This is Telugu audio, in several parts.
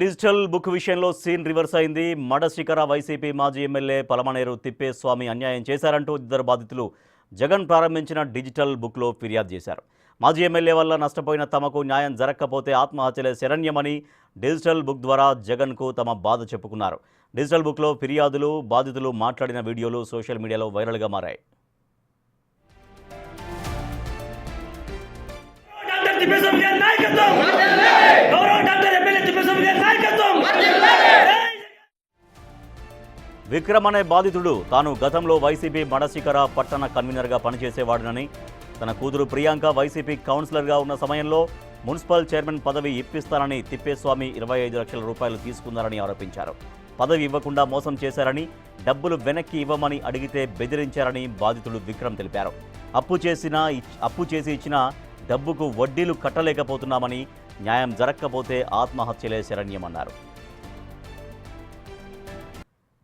డిజిటల్ బుక్ విషయంలో సీన్ రివర్స్ అయింది. మడశిఖర వైసీపీ మాజీ ఎమ్మెల్యే పలమనేరు తిప్పేస్వామి అన్యాయం చేశారంటూ ఇద్దరు బాధితులు జగన్ ప్రారంభించిన డిజిటల్ బుక్లో ఫిర్యాదు చేశారు. మాజీ ఎమ్మెల్యే వల్ల నష్టపోయిన తమకు న్యాయం జరగకపోతే ఆత్మహత్యలే శరణ్యమని డిజిటల్ బుక్ ద్వారా జగన్కు తమ బాధ చెప్పుకున్నారు. డిజిటల్ బుక్లో ఫిర్యాదులు, బాధితులు మాట్లాడిన వీడియోలు సోషల్ మీడియాలో వైరల్గా మారాయి. విక్రమ్ అనే బాధితుడు తాను గతంలో వైసీపీ మడశిఖర పట్టణ కన్వీనర్గా పనిచేసేవాడినని, తన కూతురు ప్రియాంక వైసీపీ కౌన్సిలర్గా ఉన్న సమయంలో మున్సిపల్ చైర్మన్ పదవి ఇప్పిస్తానని తిప్పేస్వామి 25 లక్షల రూపాయలు తీసుకున్నారని ఆరోపించారు. పదవి ఇవ్వకుండా మోసం చేశారని, డబ్బులు వెనక్కి ఇవ్వమని అడిగితే బెదిరించారని బాధితుడు విక్రమ్ తెలిపారు. అప్పు చేసి ఇచ్చిన డబ్బుకు వడ్డీలు కట్టలేకపోతున్నామని, న్యాయం జరగకపోతే ఆత్మహత్యలే శరణ్యమన్నారు.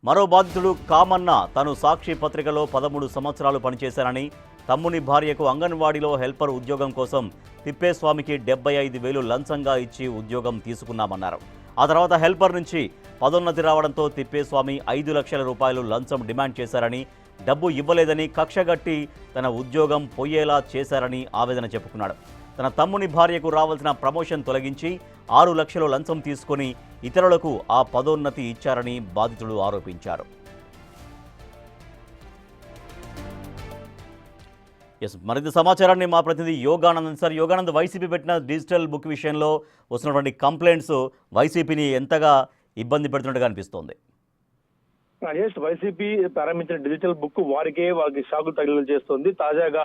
మరో బాధితుడు కామన్న తను సాక్షి పత్రికలో 13 సంవత్సరాలు పనిచేశారని, తమ్ముని భార్యకు అంగన్వాడీలో హెల్పర్ ఉద్యోగం కోసం తిప్పేస్వామికి 75,000 లంచంగా ఇచ్చి ఉద్యోగం తీసుకున్నామన్నారు. ఆ తర్వాత హెల్పర్ నుంచి పదోన్నతి రావడంతో తిప్పేస్వామి 5 లక్షల రూపాయలు లంచం డిమాండ్ చేశారని, డబ్బు ఇవ్వలేదని కక్షగట్టి తన ఉద్యోగం పోయేలా చేశారని ఆవేదన చెప్పుకున్నాడు. తన తమ్ముని భార్యకు రావాల్సిన ప్రమోషన్ తొలగించి 6 లక్షలు లంచం తీసుకుని ఇతరులకు ఆ పదోన్నతి ఇచ్చారని బాధితుడు ఆరోపించారు. మరింత సమాచారాన్ని మా ప్రతినిధి యోగానంద్ సార్. యోగానంద్, వైసీపీ పెట్టిన డిజిటల్ బుక్ విషయంలో వస్తున్నటువంటి కంప్లైంట్స్ వైసీపీని ఎంతగా ఇబ్బంది పెడుతున్నట్టుగా అనిపిస్తోంది? వైసీపీ ప్రారంభించిన డిజిటల్ బుక్ వాళ్ళకి షాకులు తగిలేలా చేస్తోంది. తాజాగా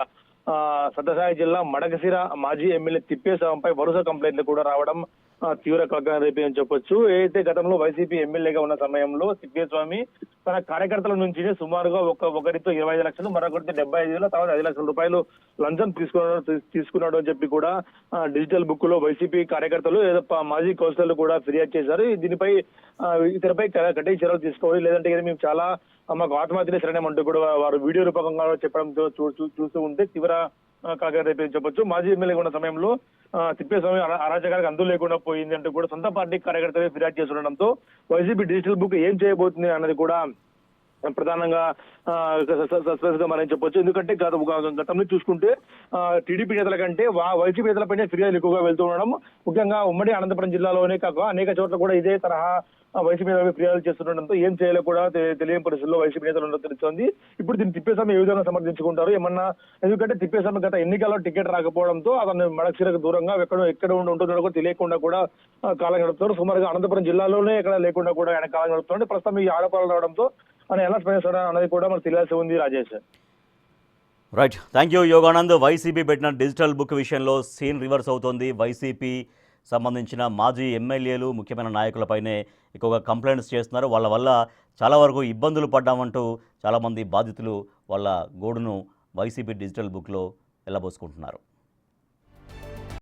సత్యసాయి జిల్లా మడకశిర మాజీ ఎమ్మెల్యే తిప్పేస్వామిపై వరుస కంప్లైంట్లు కూడా రావడం తీవ్ర కలకలం రేపని చెప్పొచ్చు. ఏదైతే గతంలో వైసీపీ ఎమ్మెల్యేగా ఉన్న సమయంలో తిప్పేస్వామి తన కార్యకర్తల నుంచి సుమారుగా ఒకరితో 25 లక్షలు, మరొకరితో 75,000, తర్వాత 5 లక్షల రూపాయలు లంచం తీసుకున్నాడు అని చెప్పి కూడా డిజిటల్ బుక్ లో వైసీపీ కార్యకర్తలు మాజీ కౌన్సిలర్లు కూడా ఫిర్యాదు చేశారు. దీనిపై ఇతరపై కఠిన చర్యలు తీసుకోవాలి, లేదంటే మేము చాలా మాకు ఆత్మహత్యలే శరణం అంటూ కూడా వారు వీడియో రూపకంగా చెప్పడంతో చూస్తూ ఉంటే తీవ్ర కలకలం చెప్పొచ్చు. మాజీ ఎమ్మెల్యేగా ఉన్న సమయంలో తిప్పేస్వామి అరాచకాలకు అందు లేకుండా పోయింది అంటూ కూడా సొంత పార్టీ కార్యకర్తలే ఫిర్యాదు చేస్తుండడంతో వైసీపీ డిజిటల్ బుక్ ఏం చేయబోతుంది అన్నది కూడా ప్రధానంగా సస్పెన్స్ గా మనం చెప్పొచ్చు. ఎందుకంటే గతంలో చూసుకుంటే టీడీపీ నేతల కంటే వైసీపీ నేతలపైనే ఫిర్యాదులు ఎక్కువగా వెళ్తూ ఉండడం, ముఖ్యంగా ఉమ్మడి అనంతపురం జిల్లాలోనే కాక అనేక చోట్ల కూడా ఇదే తరహా వైసీపీ నేతలపై ఫిర్యాదులు చేస్తుండడంతో ఏం చేయాలో కూడా తెలియని పరిస్థితుల్లో వైసీపీ నేతలు ఉండడం తెలుస్తోంది. ఇప్పుడు దీన్ని తిప్పేస్వామి ఏ విధంగా సమర్థించుకుంటారు ఏమన్నా, ఎందుకంటే తిప్పేస్వామి గత ఎన్నికల్లో టికెట్ రాకపోవడంతో అతను మడకశిరకు దూరంగా ఎక్కడ ఉంటున్నాడో కూడా తెలియకుండా కూడా కాలం గడుపుతారు. సుమారుగా అనంతపురం జిల్లాలోనే ఎక్కడ లేకుండా కూడా ఆయన కాలం గడుపుతున్నాడు. ప్రస్తుతం ఈ ఆరోపణలు రావడంతో ఆయన ఎలా స్పందిస్తాడా అన్నది కూడా మనకు తెలియాల్సి ఉంది. Rajesh. Right, thank you Yoganand. YCP పెట్టిన డిజిటల్ బుక్ విషయంలో సీన్ రివర్స్ అవుతోంది. వైసీపీ సంబంధించిన మాజీ ఎమ్మెల్యేలు, ముఖ్యమైన నాయకులపైనే ఎక్కువగా కంప్లైంట్స్ చేస్తున్నారు. వాళ్ళ వల్ల చాలా వరకు ఇబ్బందులు పడ్డామంటూ చాలామంది బాధితులు వాళ్ళ గోడును వైసీపీ డిజిటల్ బుక్లో వెళ్ళబోసుకుంటున్నారు.